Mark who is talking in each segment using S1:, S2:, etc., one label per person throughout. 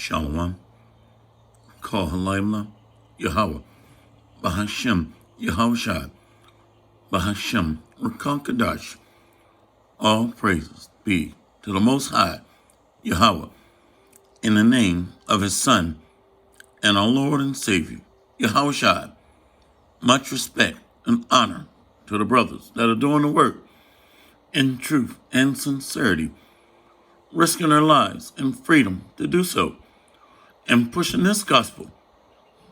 S1: Shalom, Kol Halayla, Yahweh, Bahashem, Yahushai, Bahashem, Rakon all praises be to the Most High, Yahweh, in the name of His Son and our Lord and Savior, Yahushai. Much respect and honor to the brothers that are doing the work in truth and sincerity, risking their lives and freedom to do so, and pushing this gospel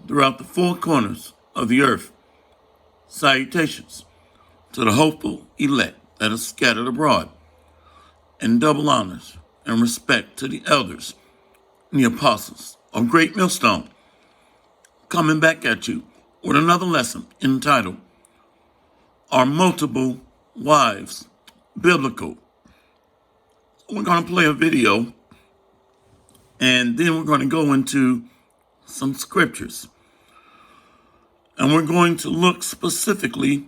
S1: throughout the four corners of the earth. Salutations to the hopeful elect that are scattered abroad, and double honors and respect to the elders and the apostles of Great Millstone. Coming back at you with another lesson entitled, Are Multiple Wives Biblical? We're going to play a video, and then we're going to go into some scriptures. And we're going to look specifically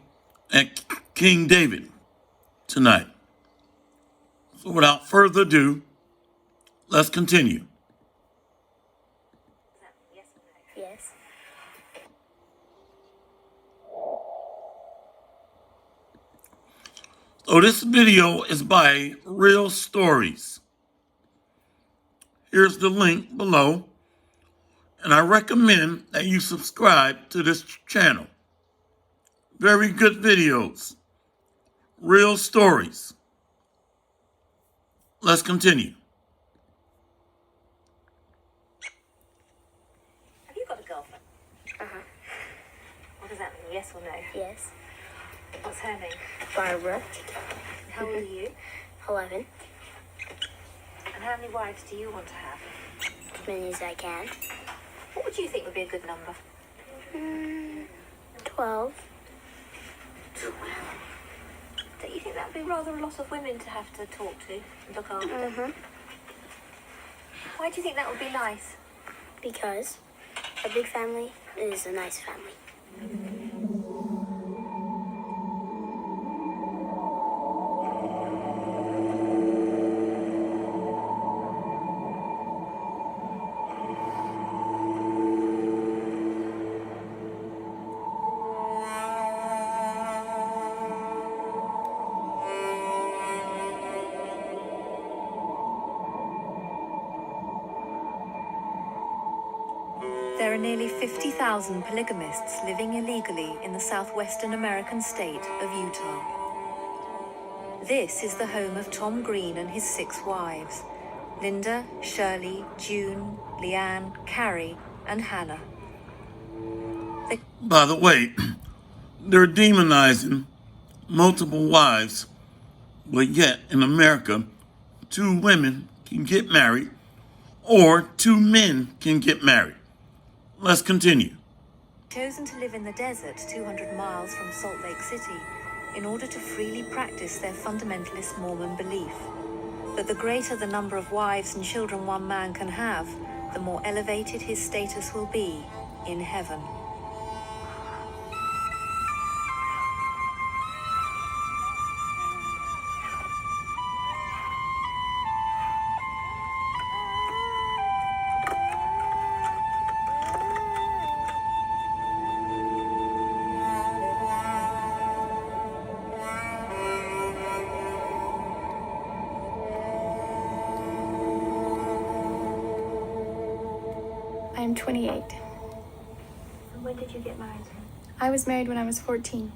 S1: at King David tonight. So without further ado, let's continue.
S2: Yes.
S1: So this video is by Real Stories. Here's the link below, and I recommend that you subscribe to this channel. Very good videos. Real Stories. Let's continue.
S2: Have you got a girlfriend? Uh-huh. What does that mean, yes or no? Yes. What's her name? Barbara. How old are you? 11. And how many wives do you want to have? As many as I can. What would you think would be a good number? 12. 12. Don't you think that would be rather a lot of women to have to talk to and look after? Mm-hmm. Why do you think that would be nice? Because a big family is a nice family.
S3: There are nearly 50,000 polygamists living illegally in the southwestern American state of Utah. This is the home of Tom Green and his 6 wives, Linda, Shirley, June, Leanne, Carrie, and Hannah.
S1: By the way, they're demonizing multiple wives, but yet in America, 2 women can get married or 2 men can get married. Let's continue.
S3: Chosen to live in the desert 200 miles from Salt Lake City in order to freely practice their fundamentalist Mormon belief that the greater the number of wives and children one man can have, the more elevated his status will be in heaven.
S4: I'm 28.
S2: And when did you get married?
S4: I was married when I was 14.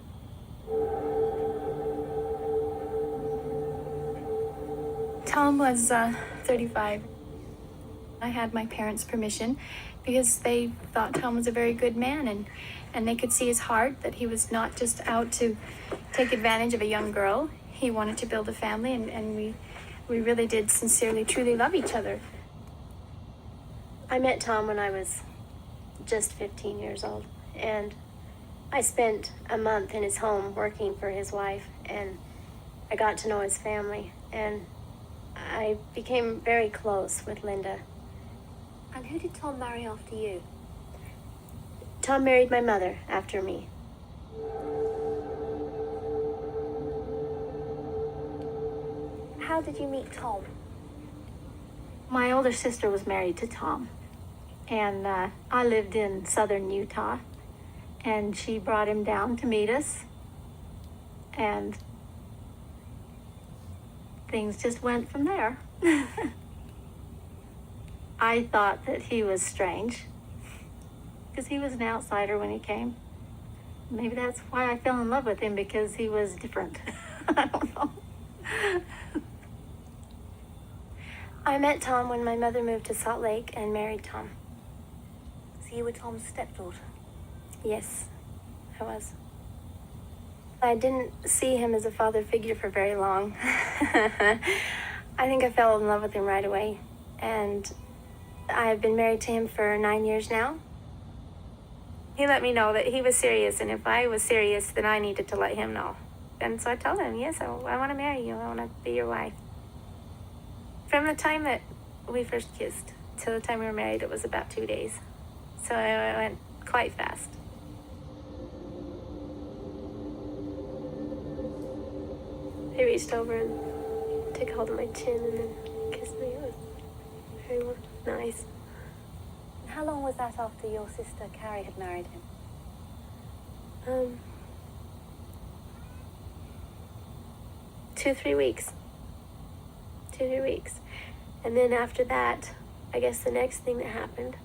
S4: Tom was 35. I had my parents' permission because they thought Tom was a very good man, and they could see his heart, that he was not just out to take advantage of a young girl. He wanted to build a family, and we really did sincerely, truly love each other.
S5: I met Tom when I was just 15 years old, and I spent a month in his home working for his wife, and I got to know his family, and I became very close with Linda.
S2: And who did Tom marry after you?
S5: Tom married my mother after me.
S2: How did you meet Tom?
S5: My older sister was married to Tom, And I lived in southern Utah, and she brought him down to meet us, and things just went from there. I thought that he was strange because he was an outsider when he came. Maybe that's why I fell in love with him, because he was different. I don't know. I met Tom when my mother moved to Salt Lake and married Tom.
S3: So you were Tom's stepdaughter?
S5: Yes, I was. I didn't see him as a father figure for very long. I think I fell in love with him right away. And I've been married to him for 9 years now. He let me know that he was serious, and if I was serious, then I needed to let him know. And so I told him, yes, I want to marry you. I want to be your wife. From the time that we first kissed till the time we were married, it was about 2 days. So it went quite fast. He reached over and took hold of my chin and then kissed me. It was very nice.
S3: How long was that after your sister Carrie had married him?
S5: 2-3 weeks. 2-3 weeks. And then after that, I guess the next thing that happened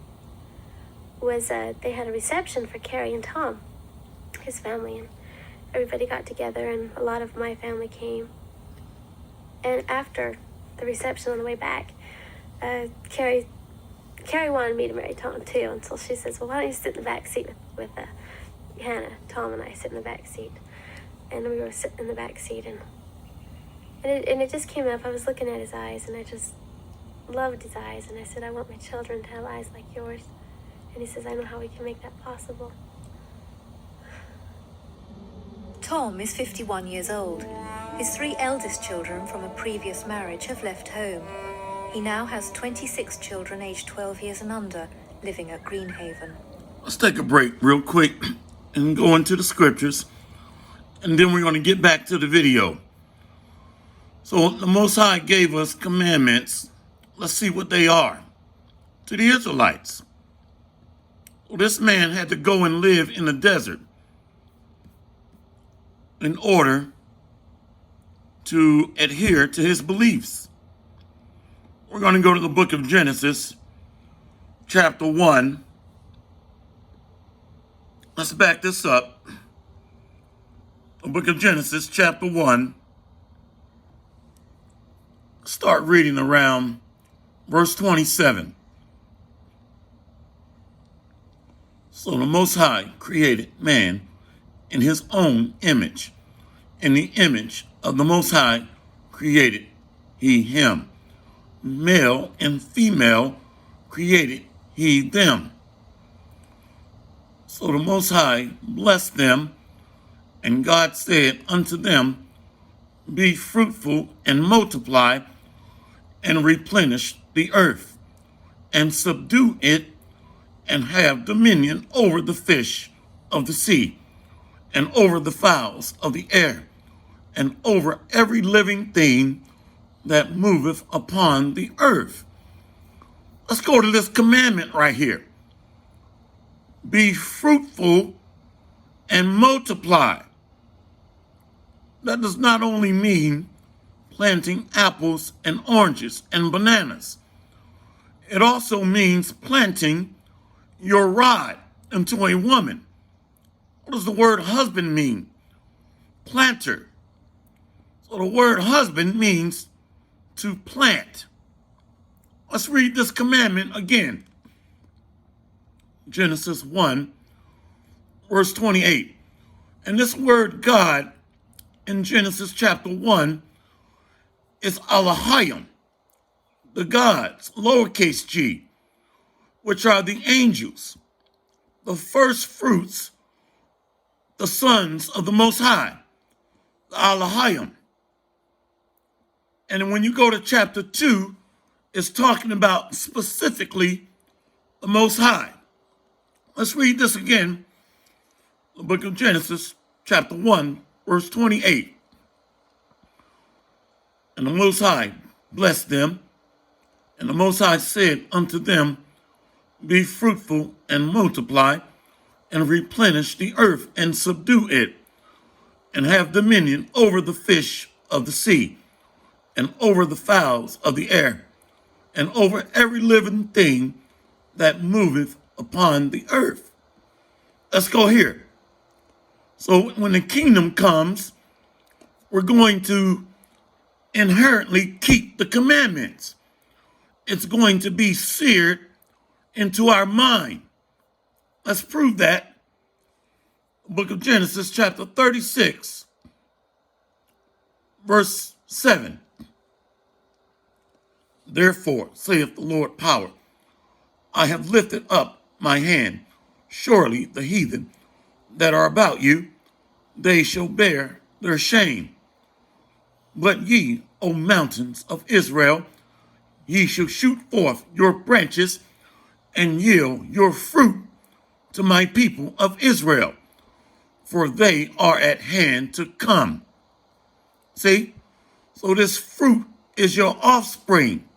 S5: was they had a reception for Carrie and Tom, his family, and everybody got together, and a lot of my family came. And after the reception on the way back, Carrie wanted me to marry Tom too, and so she says, well, why don't you sit in the back seat with Hannah? Tom and I sit in the back seat. And we were sitting in the back seat, and it just came up. I was looking at his eyes, and I just loved his eyes, and I said, I want my children to have eyes like yours. And he says, I know how we can make that possible.
S3: Tom is 51 years old. His 3 eldest children from a previous marriage have left home. He now has 26 children aged 12 years and under living at Greenhaven.
S1: Let's take a break real quick and go into the scriptures, and then we're going to get back to the video. So the Most High gave us commandments. Let's see what they are. To the Israelites. Well, this man had to go and live in the desert in order to adhere to his beliefs. We're going to go to the book of Genesis, chapter 1. Let's back this up. The book of Genesis, chapter 1. Start reading around verse 27. So the Most High created man in his own image. In the image of the Most High created he him. Male and female created he them. So the Most High blessed them, and God said unto them, be fruitful and multiply, and replenish the earth, and subdue it, and have dominion over the fish of the sea, and over the fowls of the air, and over every living thing that moveth upon the earth. Let's go to this commandment right here. Be fruitful and multiply. That does not only mean planting apples and oranges and bananas. It also means planting your rod into a woman. What does the word husband mean? Planter. So the word husband means to plant. Let's read this commandment again. Genesis 1, verse 28. And this word God in Genesis chapter 1 is Elohim, the gods, lowercase g, which are the angels, the first fruits, the sons of the Most High, the Elohim. And when you go to chapter 2, it's talking about specifically the Most High. Let's read this again. The book of Genesis, chapter 1, verse 28. And the Most High blessed them, and the Most High said unto them, Be fruitful and multiply, and replenish the earth and subdue it, and have dominion over the fish of the sea, and over the fowls of the air, and over every living thing that moveth upon the earth. Let's go here. So when the kingdom comes, we're going to inherently keep the commandments. It's going to be seared into our mind. Let's prove that. Book of Genesis, chapter 36, verse 7. Therefore, saith the Lord power, I have lifted up my hand. Surely the heathen that are about you, they shall bear their shame. But ye, O mountains of Israel, ye shall shoot forth your branches and yield your fruit to my people of Israel, for they are at hand to come. See? So this fruit is your offspring.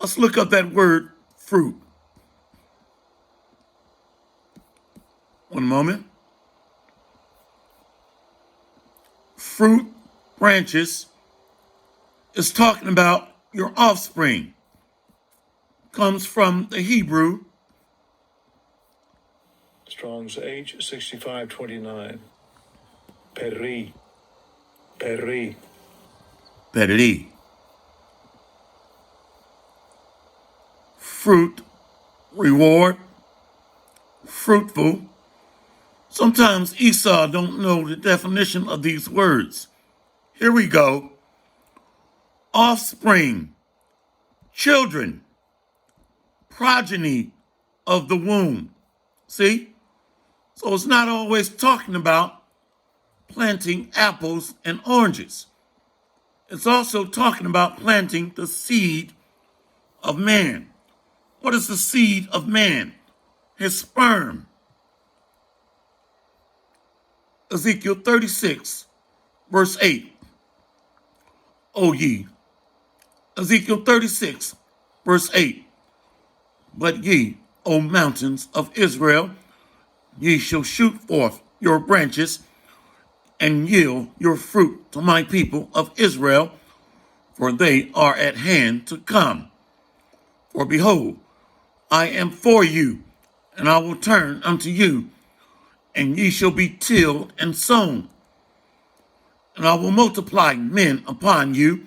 S1: Let's look up that word fruit. One moment. Fruit, branches, is talking about your offspring. Comes from the Hebrew.
S6: Strong's H 6529. Peri. Peri.
S1: Peri. Fruit, reward, fruitful. Sometimes Esau don't know the definition of these words. Here we go. Offspring, children, progeny of the womb. See? So it's not always talking about planting apples and oranges. It's also talking about planting the seed of man. What is the seed of man? His sperm. Ezekiel 36, verse 8. O ye. Ezekiel 36, verse 8. But ye, O mountains of Israel, ye shall shoot forth your branches and yield your fruit to my people of Israel, for they are at hand to come. For behold, I am for you, and I will turn unto you, and ye shall be tilled and sown. And I will multiply men upon you,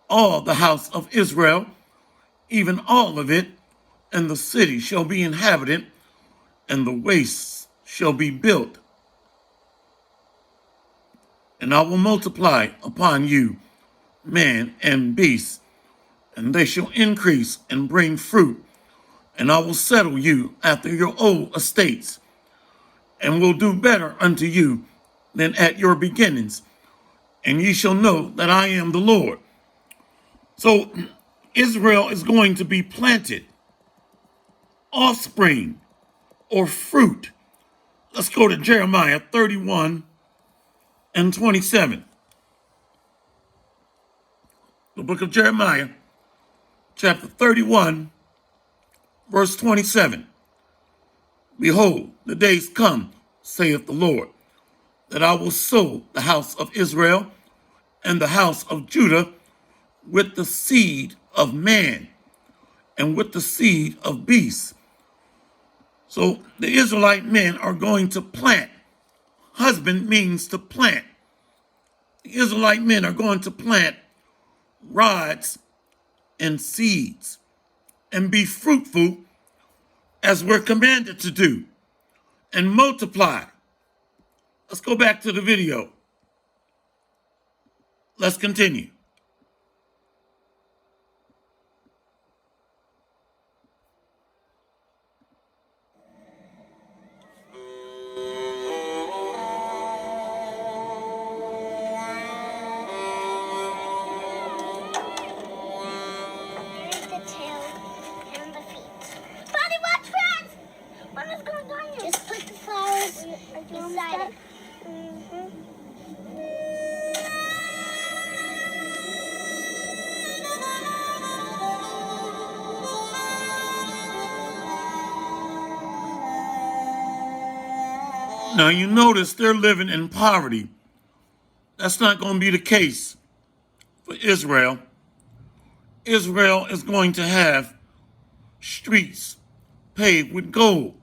S1: all the house of Israel, even all of it, and the city shall be inhabited, and the wastes shall be built. And I will multiply upon you man and beast, and they shall increase and bring fruit, and I will settle you after your old estates, and will do better unto you than at your beginnings, and ye shall know that I am the Lord. So Israel is going to be planted, offspring, or fruit. Let's go to Jeremiah 31 and 27. The book of Jeremiah, chapter 31, verse 27. Behold, the days come, saith the Lord, that I will sow the house of Israel and the house of Judah with the seed of man and with the seed of beasts. So the Israelite men are going to plant. Husband means to plant. The Israelite men are going to plant rods and seeds and be fruitful as we're commanded to do, and multiply. Let's go back to the video. Let's continue.
S2: Here's the tail and the feet. Bonnie, watch friends! What is going on here? Just put the flowers beside it.
S1: Now you notice they're living in poverty. That's not going to be the case for Israel. Israel is going to have streets paved with gold,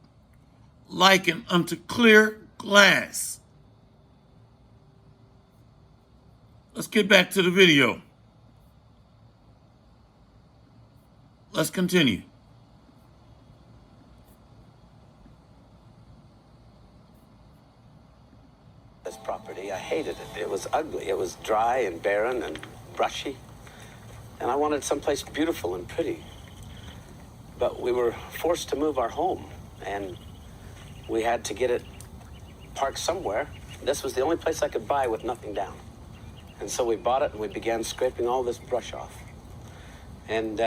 S1: likened unto clear glass. Let's get back to the video. Let's continue.
S7: This property, I hated it. It was ugly. It was dry and barren and brushy. And I wanted someplace beautiful and pretty. But we were forced to move our home, and we had to get it parked somewhere. This was the only place I could buy with nothing down. And so we bought it, and we began scraping all this brush off. And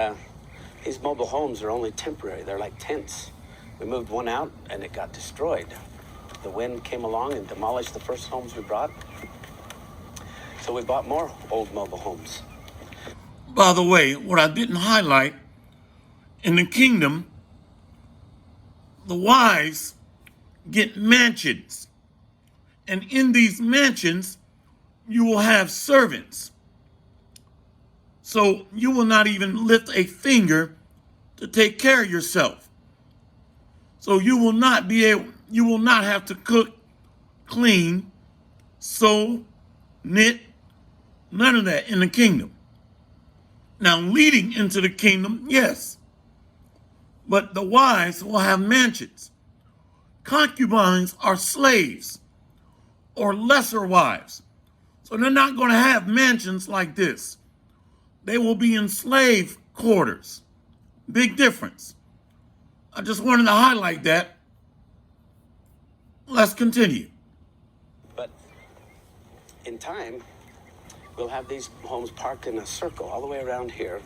S7: these mobile homes are only temporary. They're like tents. We moved one out, and it got destroyed. The wind came along and demolished the first homes we brought. So we bought more old mobile homes.
S1: By the way, what I didn't highlight, in the kingdom, the wives get mansions. And in these mansions, you will have servants. So you will not even lift a finger to take care of yourself. So you will not have to cook, clean, sew, knit, none of that in the kingdom. Now, leading into the kingdom, yes. But the wives will have mansions. Concubines are slaves or lesser wives. So they're not going to have mansions like this. They will be in slave quarters. Big difference. I just wanted to highlight that. Let's continue.
S7: But in time, we'll have these homes parked in a circle all the way around here.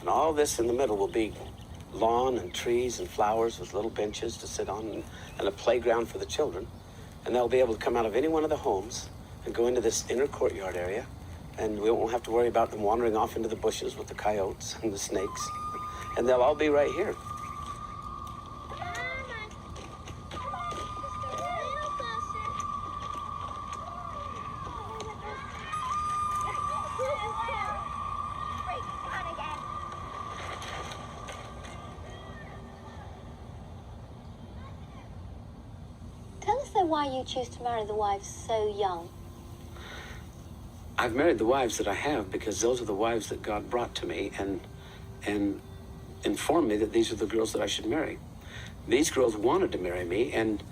S7: And all this in the middle will be lawn and trees and flowers with little benches to sit on and a playground for the children. And they'll be able to come out of any one of the homes and go into this inner courtyard area. And we won't have to worry about them wandering off into the bushes with the coyotes and the snakes. And they'll all be right here.
S2: Tell us then why you choose to marry the wives so young.
S7: I've married the wives that I have because those are the wives that God brought to me and informed me that these are the girls that I should marry. These girls wanted to marry me and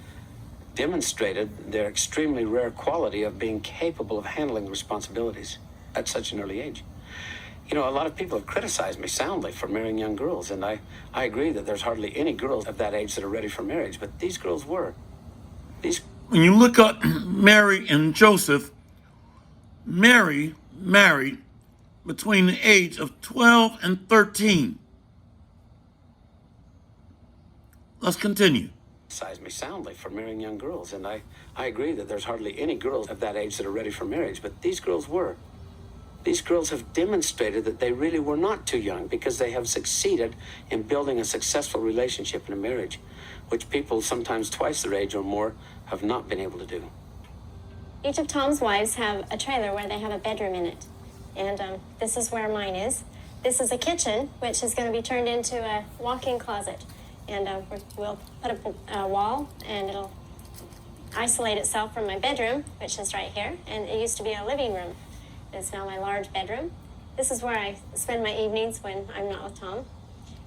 S7: demonstrated their extremely rare quality of being capable of handling responsibilities at such an early age. You know, a lot of people have criticized me soundly for marrying young girls, and I agree that there's hardly any girls of that age that are ready for marriage, but these girls were.
S1: When you look at Mary and Joseph, Mary married between the age of 12 and 13. Let's continue.
S7: Criticized me soundly for marrying young girls, and I agree that there's hardly any girls of that age that are ready for marriage, but these girls were. These girls have demonstrated that they really were not too young because they have succeeded in building a successful relationship in a marriage, which people sometimes twice their age or more have not been able to do.
S5: Each of Tom's wives have a trailer where they have a bedroom in it. And this is where mine is. This is a kitchen, which is going to be turned into a walk-in closet. And we'll put up a wall, and it'll isolate itself from my bedroom, which is right here. And it used to be a living room. It's now my large bedroom. This is where I spend my evenings when I'm not with Tom.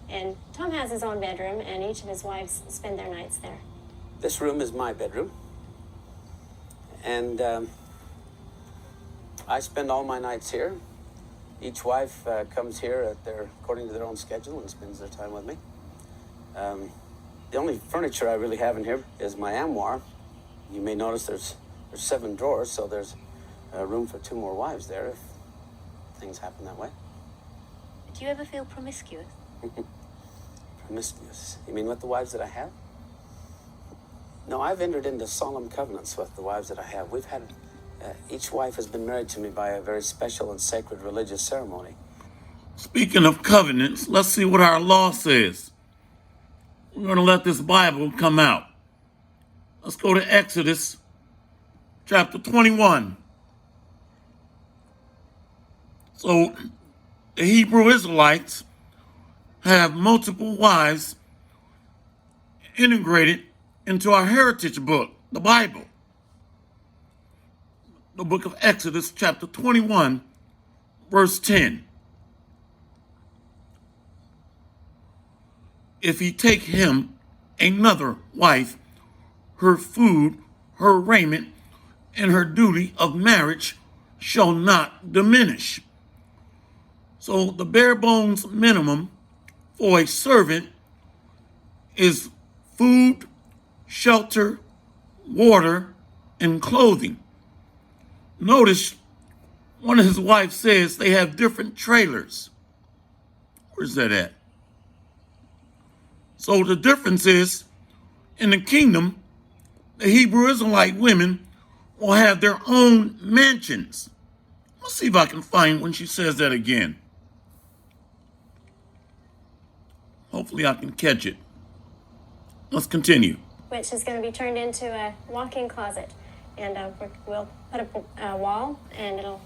S5: And Tom has his own bedroom, and each of his wives spend their nights there.
S7: This room is my bedroom. And I spend all my nights here. Each wife comes here according to their own schedule and spends their time with me. The only furniture I really have in here is my armoire. You may notice there's 7 drawers, so there's room for 2 more wives there if things happen that way.
S3: Do you ever feel promiscuous?
S7: Promiscuous? You mean with the wives that I have? No, I've entered into solemn covenants with the wives that I have. We've had, each wife has been married to me by a very special and sacred religious ceremony.
S1: Speaking of covenants, let's see what our law says. We're going to let this Bible come out. Let's go to Exodus chapter 21. So the Hebrew Israelites have multiple wives integrated into our heritage book, the Bible. The book of Exodus, chapter 21, verse 10. If he take him another wife, her food, her raiment, and her duty of marriage shall not diminish. So the bare bones minimum for a servant is food, shelter, water, and clothing. Notice one of his wives says they have different trailers. Where's that at? So the difference is, in the kingdom, the Hebrew Israelite women will have their own mansions. Let's see if I can find when she says that again. Hopefully I can catch it. Let's continue.
S5: Which is going to be turned into a walk-in closet. And we'll put a wall, and it'll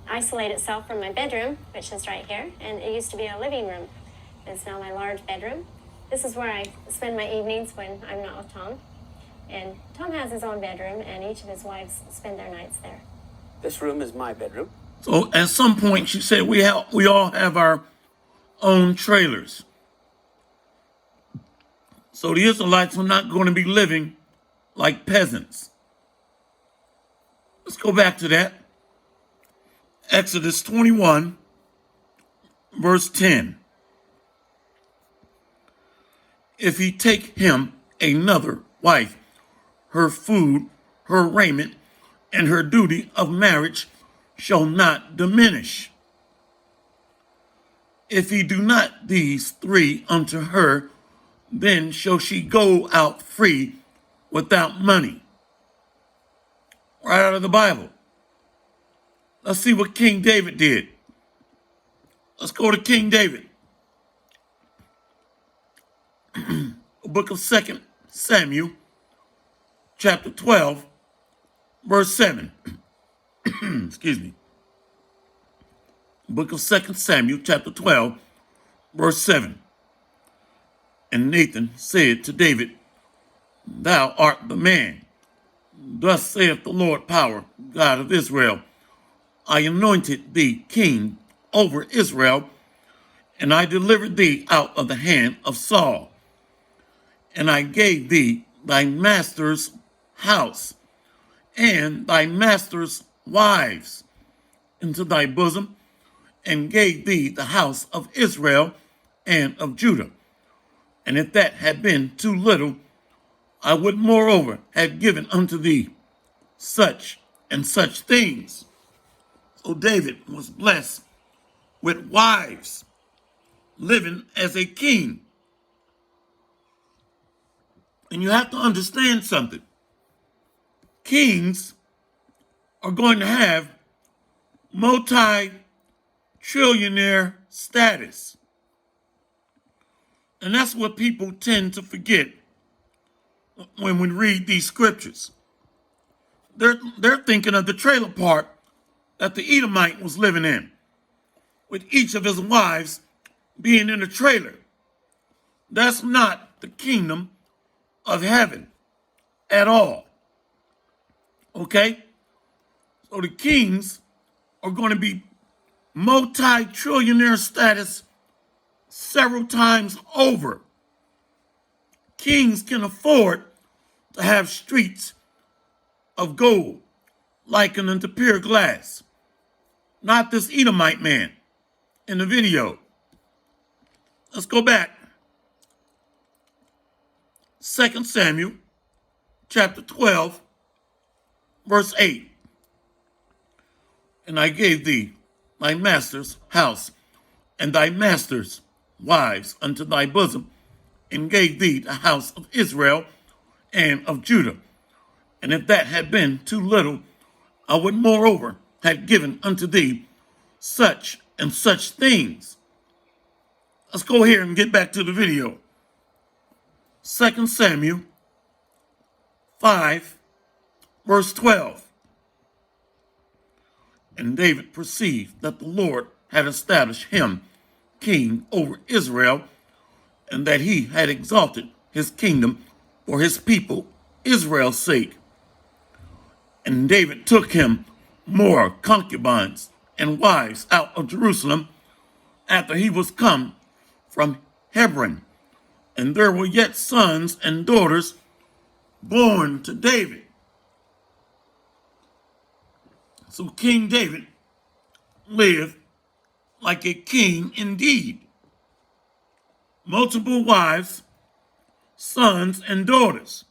S5: isolate itself from my bedroom, which is right here. And it used to be a living room. It's now my large bedroom. This is where I spend my evenings when I'm not with Tom. And Tom has his own bedroom, and each of his wives spend their nights there.
S7: This room is my bedroom.
S1: So at some point she said we all have our own trailers. So the Israelites are not going to be living like peasants. Let's go back to that. Exodus 21, verse 10. If he take him another wife, her food, her raiment, and her duty of marriage shall not diminish. If he do not these three unto her, then shall she go out free without money. Right out of the Bible. Let's see what King David did. Let's go to King David. The book of 2 Samuel, chapter 12, verse 7. Excuse me. Book of 2 Samuel, chapter 12, verse 7. And Nathan said to David, Thou art the man. Thus saith the Lord power, God of Israel, I anointed thee king over Israel, and I delivered thee out of the hand of Saul. And I gave thee thy master's house and thy master's wives into thy bosom, and gave thee the house of Israel and of Judah. And if that had been too little, I would moreover have given unto thee such and such things. So David was blessed with wives, living as a king. And you have to understand something. Kings are going to have multi-trillionaire status. And that's what people tend to forget when we read these scriptures. They're thinking of the trailer park that the Edomite was living in, with each of his wives being in a trailer. That's not the kingdom of heaven at all. Okay? So the kings are going to be multi-trillionaire status several times over. Kings can afford to have streets of gold, likened unto pure glass. Not this Edomite man in the video. Let's go back. 2 Samuel, chapter 12, verse 8. And I gave thee thy master's house and thy master's wives unto thy bosom, and gave thee the house of Israel and of Judah. And if that had been too little, I would moreover have given unto thee such and such things. Let's go here and get back to the video. 2 Samuel 5, Verse 12. And David perceived that the Lord had established him king over Israel, and that he had exalted his kingdom for his people Israel's sake. And David took him more concubines and wives out of Jerusalem after he was come from Hebron. And there were yet sons and daughters born to David. So King David lived like a king indeed. Multiple wives, sons, and daughters.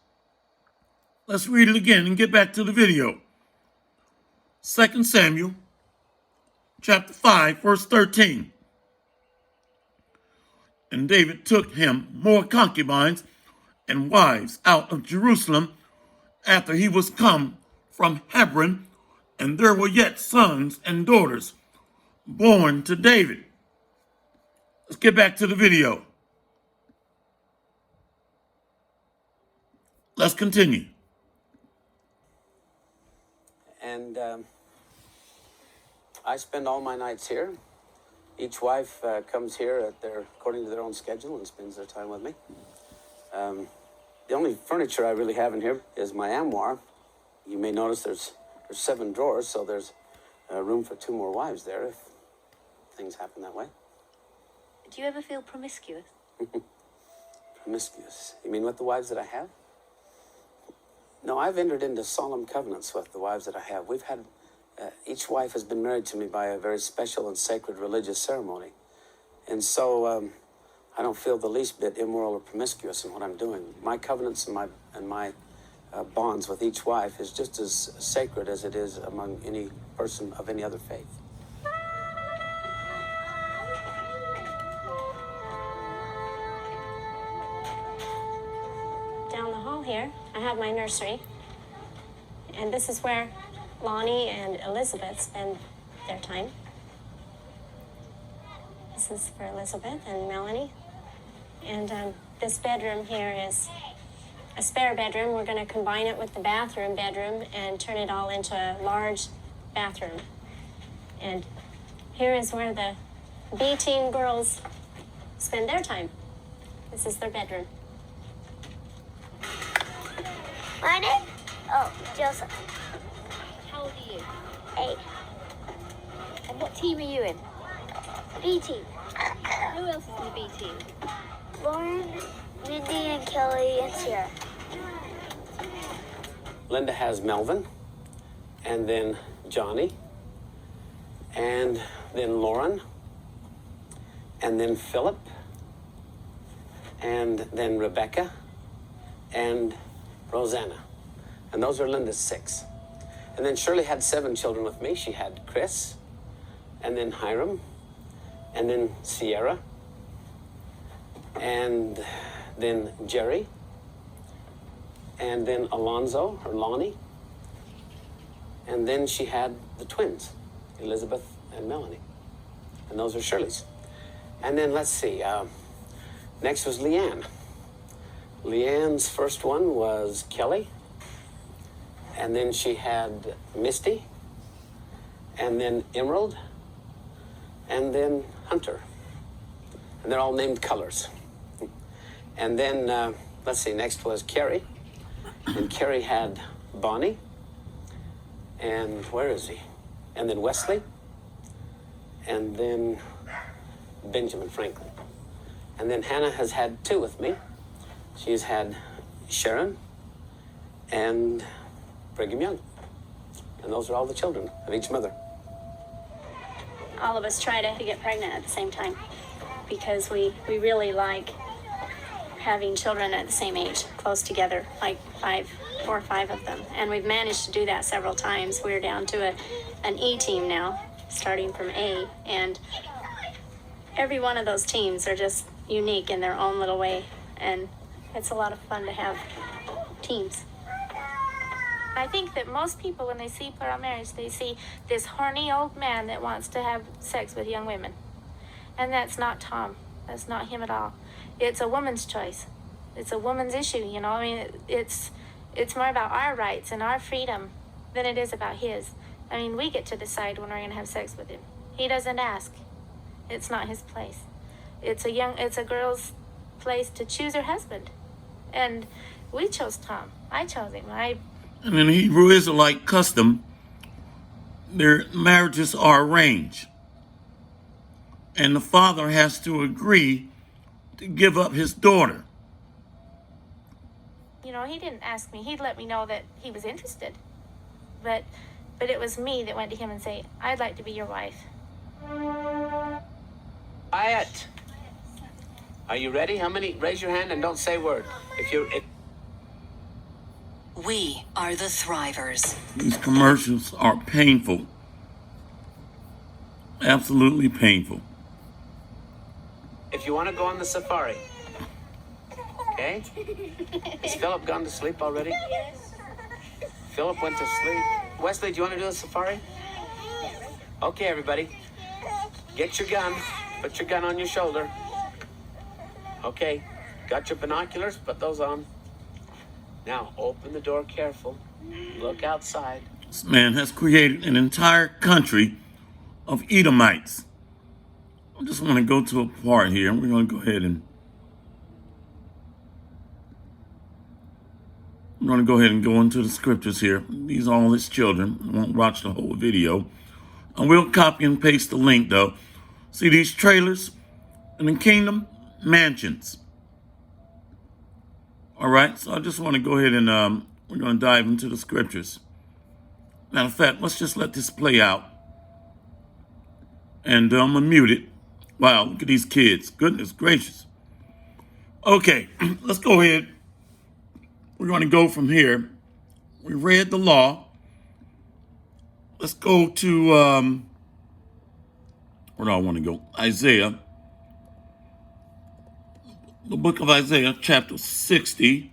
S1: Let's read it again and get back to the video. 2 Samuel chapter 5, verse 13. And David took him more concubines and wives out of Jerusalem after he was come from Hebron, and there were yet sons and daughters born to David. Let's get back to the video. Let's continue.
S7: And I spend all my nights here. Each wife comes here according to their own schedule and spends their time with me. The only furniture I really have in here is my armoire. You may notice there's 7 drawers, so there's room for 2 more wives there if things happen that way.
S2: Do you ever feel promiscuous?
S7: Promiscuous? You mean with the wives that I have? No, I've entered into solemn covenants with the wives that I have. We've had, each wife has been married to me by a very special and sacred religious ceremony. And so I don't feel the least bit immoral or promiscuous in what I'm doing. My covenants and my bonds with each wife is just as sacred as it is among any person of any other faith.
S5: Down the hall here, I have my nursery. And this is where Lonnie and Elizabeth spend their time. This is for Elizabeth and Melanie. And this bedroom here is a spare bedroom. We're going to combine it with the bathroom bedroom and turn it all into a large bathroom. And here is where the B-team girls spend their time. This is their bedroom.
S2: My name? Oh, Joseph.
S5: How old are you?
S2: 8.
S5: And what team are you in?
S2: B team.
S5: Who else is in the B team?
S2: Lauren, Mindy, and Kelly, and Sierra.
S7: Linda has Melvin, and then Johnny, and then Lauren, and then Philip, and then Rebecca, and Rosanna. And those are Linda's 6. And then Shirley had 7 children with me. She had Chris, and then Hiram, and then Sierra, and then Jerry, and then Alonzo, or Lonnie, and then she had the twins, Elizabeth and Melanie. And those are Shirley's. And then let's see, next was Leanne. Leanne's first one was Kelly, and then she had Misty, and then Emerald, and then Hunter. And they're all named colors. And then, let's see, next was Carrie. And Carrie had Bonnie. And where is he? And then Wesley. And then Benjamin Franklin. And then Hannah has had 2 with me. She's had Sharon and Brigham Young. And those are all the children of each mother.
S5: All of us try to get pregnant at the same time because we really like having children at the same age, close together, like 4 or 5 of them. And we've managed to do that several times. We're down to an E team now, starting from A. And every one of those teams are just unique in their own little way. And it's a lot of fun to have teams.
S8: I think that most people, when they see plural marriage, they see this horny old man that wants to have sex with young women. And that's not Tom. That's not him at all. It's a woman's choice. It's a woman's issue, you know. I mean, it's It's more about our rights and our freedom than it is about his. I mean, we get to decide when we're going to have sex with him. He doesn't ask. It's not his place. It's a girl's place to choose her husband. And we chose Tom. I chose him.
S1: And in Hebrew Israelite custom, their marriages are arranged. And the father has to agree to give up his daughter.
S8: You know, he didn't ask me. He'd let me know that he was interested. But it was me that went to him and say, I'd like to be your wife.
S7: Quiet. Are you ready? How many? Raise your hand and don't say a word.
S3: We are the Thrivers.
S1: These commercials are painful. Absolutely painful.
S7: If you want to go on the safari. Okay? Is Philip gone to sleep already? Yes. Philip went to sleep. Wesley, do you want to do the safari? Okay, everybody. Get your gun. Put your gun on your shoulder. Okay. Got your binoculars? Put those on. Now, open the door careful. Look outside.
S1: This man has created an entire country of Edomites. I just want to go to a part here. We're going to go ahead and go into the scriptures here. These are all his children. I won't watch the whole video. I will copy and paste the link, though. See these trailers in the kingdom? Mansions. All right, so I just want to go ahead and we're going to dive into the scriptures. Matter of fact, let's just let this play out. And I'm going to mute it. Wow, look at these kids. Goodness gracious. Okay, let's go ahead. We're going to go from here. We read the law. Let's go to, where do I want to go? Isaiah. The book of Isaiah, chapter 60.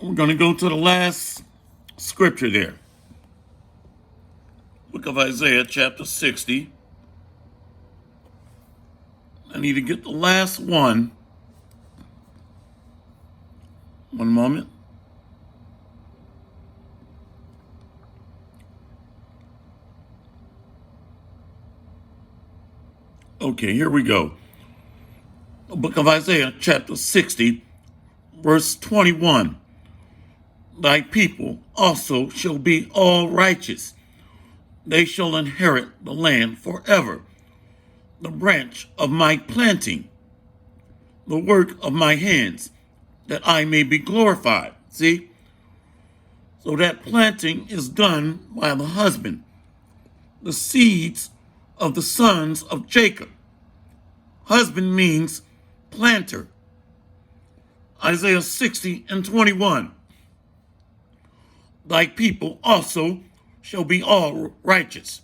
S1: We're going to go to the last scripture there. Book of Isaiah, chapter 60. I need to get the last one. One moment. Okay, here we go. The book of Isaiah, chapter 60, verse 21. Thy people also shall be all righteous. They shall inherit the land forever. The branch of my planting, the work of my hands, that I may be glorified. See? So that planting is done by the husband. The seeds of the sons of Jacob. Husband means planter. Isaiah 60 and 21. Thy people also shall be all righteous.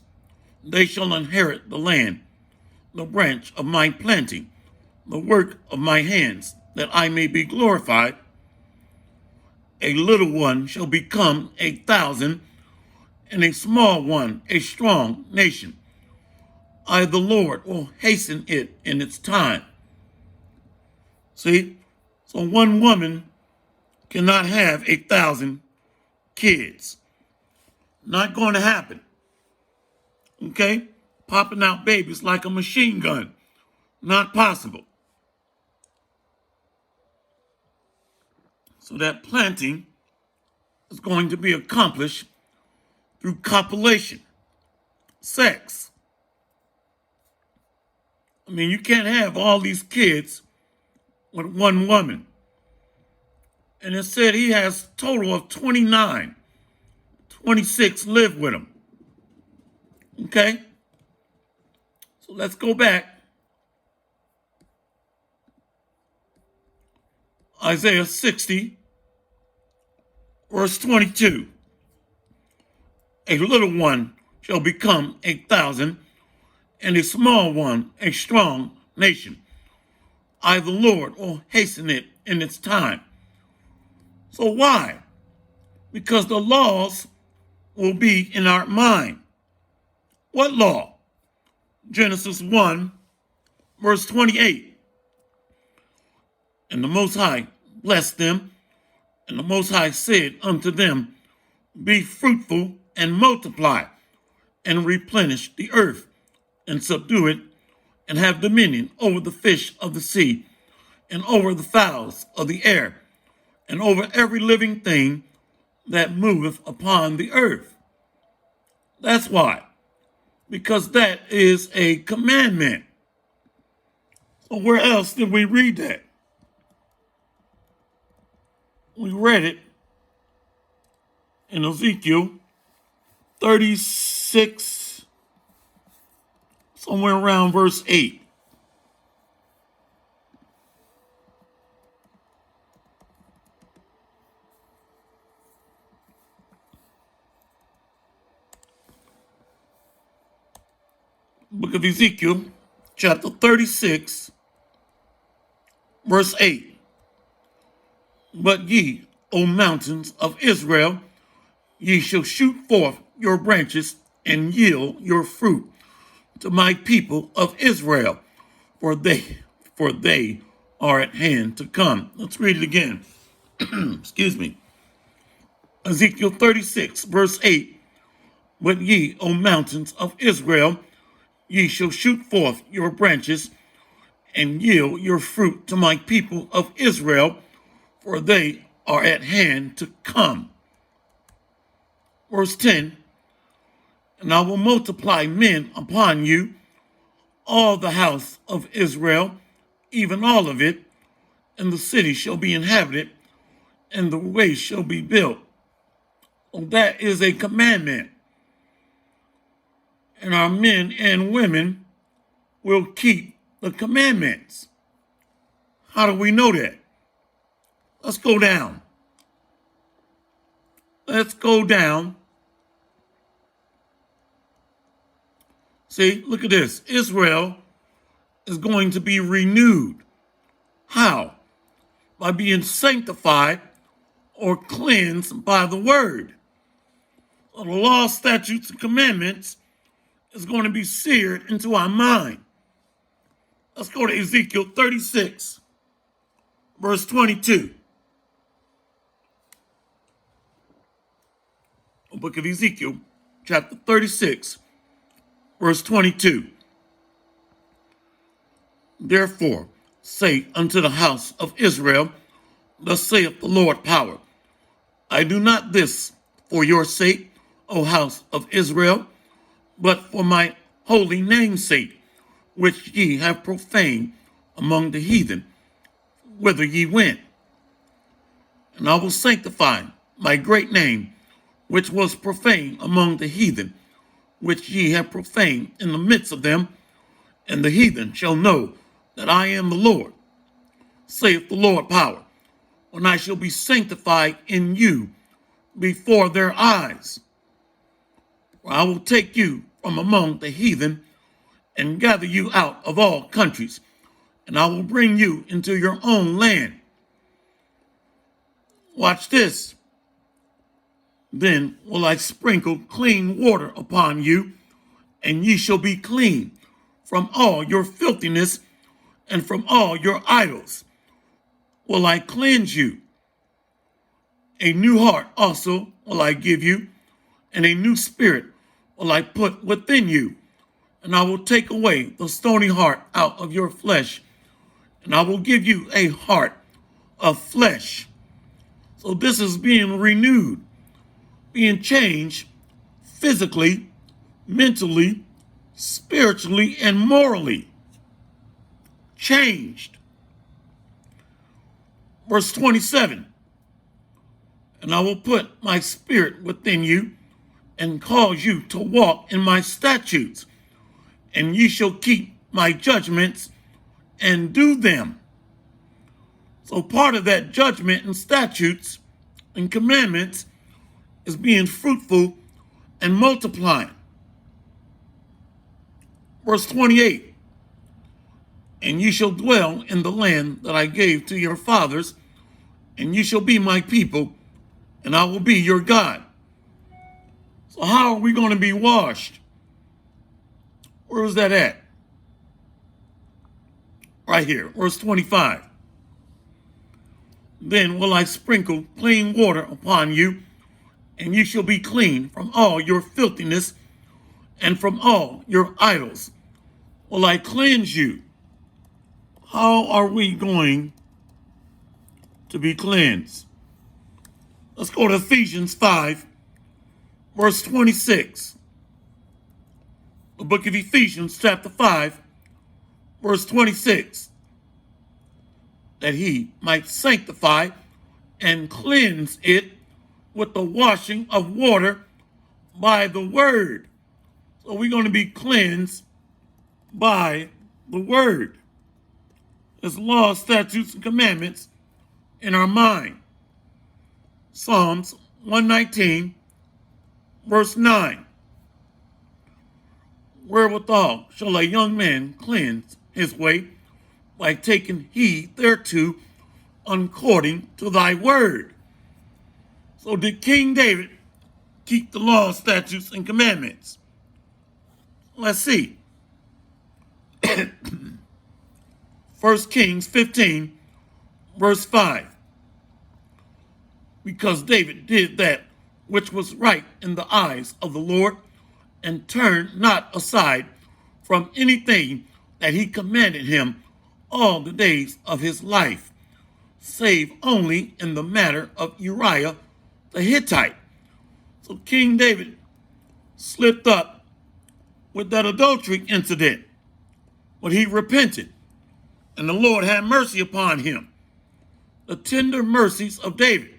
S1: They shall inherit the land, the branch of my planting, the work of my hands, that I may be glorified. A little one shall become 1,000, and a small one a strong nation. I, the Lord, will hasten it in its time. See? So one woman cannot have 1,000 kids. Not going to happen. Okay? Popping out babies like a machine gun. Not possible. So that planting is going to be accomplished through copulation, sex. I mean, you can't have all these kids with one woman. And it said he has a total of 29. 26 live with him. Okay? So let's go back. Isaiah 60, verse 22. A little one shall become 1,000, and a small one a strong nation. I, the Lord, will hasten it in its time. So why? Because the laws will be in our mind. What law? Genesis 1, verse 28. And the Most High blessed them, And the Most High said unto them, Be fruitful and multiply, and replenish the earth, and subdue it, and have dominion over the fish of the sea, and over the fowls of the air, and over every living thing that moveth upon the earth. That's why, because that is a commandment. So where else did we read that? We read it in Ezekiel 36, somewhere around verse 8. Book of Ezekiel, chapter 36, verse 8. But ye, O mountains of Israel, ye shall shoot forth your branches and yield your fruit to my people of Israel, for they are at hand to come. Let's read it again. Excuse me. Ezekiel 36, verse 8. But ye, O mountains of Israel, ye shall shoot forth your branches and yield your fruit to my people of Israel, for they are at hand to come. Verse 10, and I will multiply men upon you, all the house of Israel, even all of it, and the city shall be inhabited, and the way shall be built. So that is a commandment. And our men and women will keep the commandments. How do we know that? Let's go down. Let's go down. See, look at this. Israel is going to be renewed. How? By being sanctified or cleansed by the word. So the law, statutes, and commandments is going to be seared into our mind. Let's go to Ezekiel 36, verse 22. The book of Ezekiel, chapter 36, verse 22. Therefore, say unto the house of Israel, Thus saith the Lord power, I do not this for your sake, O house of Israel, but for my holy name's sake, which ye have profaned among the heathen, whither ye went. And I will sanctify my great name, which was profaned among the heathen, which ye have profaned in the midst of them, and the heathen shall know that I am the Lord, saith the Lord power, when I shall be sanctified in you before their eyes. For I will take you from among the heathen and gather you out of all countries, and I will bring you into your own land. Watch this. Then will I sprinkle clean water upon you, and ye shall be clean from all your filthiness and from all your idols. Will I cleanse you. A new heart also will I give you, and a new spirit will I put within you. And I will take away the stony heart out of your flesh, and I will give you a heart of flesh. So this is being renewed, being changed physically, mentally, spiritually, and morally. Changed. Verse 27, and I will put my spirit within you and cause you to walk in my statutes, and ye shall keep my judgments and do them. So part of that judgment and statutes and commandments is being fruitful and multiplying. Verse 28, and ye shall dwell in the land that I gave to your fathers, and ye shall be my people, and I will be your God. So how are we going to be washed? Where is that at? Right here, verse 25. Then will I sprinkle clean water upon you, and you shall be clean from all your filthiness, and from all your idols will I cleanse you. How are we going to be cleansed? Let's go to Ephesians 5, verse 26. The book of Ephesians, chapter 5, verse 26. That he might sanctify and cleanse it with the washing of water by the word. So we're going to be cleansed by the word. There's laws, statutes, and commandments in our mind. Psalms 119, verse 9. Wherewithal shall a young man cleanse his way, by taking heed thereto, according to thy word. So did King David keep the law, statutes, and commandments? Let's see. 1 Kings 15, verse 5. Because David did that which was right in the eyes of the Lord, and turned not aside from anything that he commanded him all the days of his life, save only in the matter of Uriah the Hittite. So King David slipped up with that adultery incident, but he repented, and the Lord had mercy upon him. The tender mercies of David.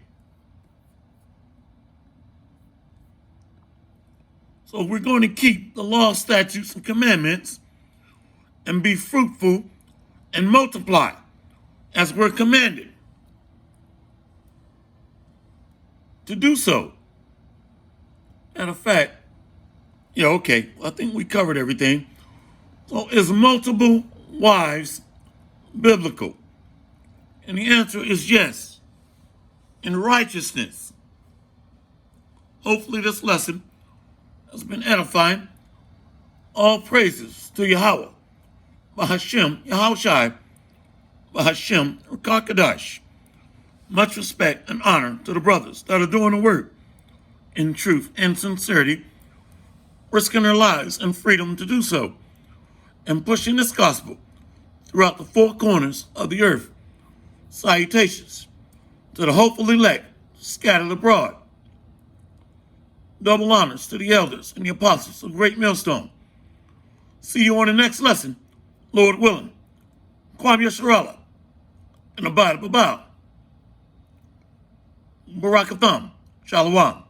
S1: So we're going to keep the law, statutes, and commandments and be fruitful and multiply as we're commanded to do so. Matter of fact, I think we covered everything. So is multiple wives biblical? And the answer is yes. In righteousness. Hopefully this lesson has been edifying. All praises to Yahweh, Bahashem, Yahushai, Bahashem, Rakakadash. Much respect and honor to the brothers that are doing the work in truth and sincerity, risking their lives and freedom to do so, and pushing this gospel throughout the four corners of the earth. Salutations to the hopeful elect scattered abroad. Double honors to the elders and the apostles of Great Millstone. See you on the next lesson, Lord willing. Kwam Yasharallah, and Abad Babal. Barakatham, Shalom.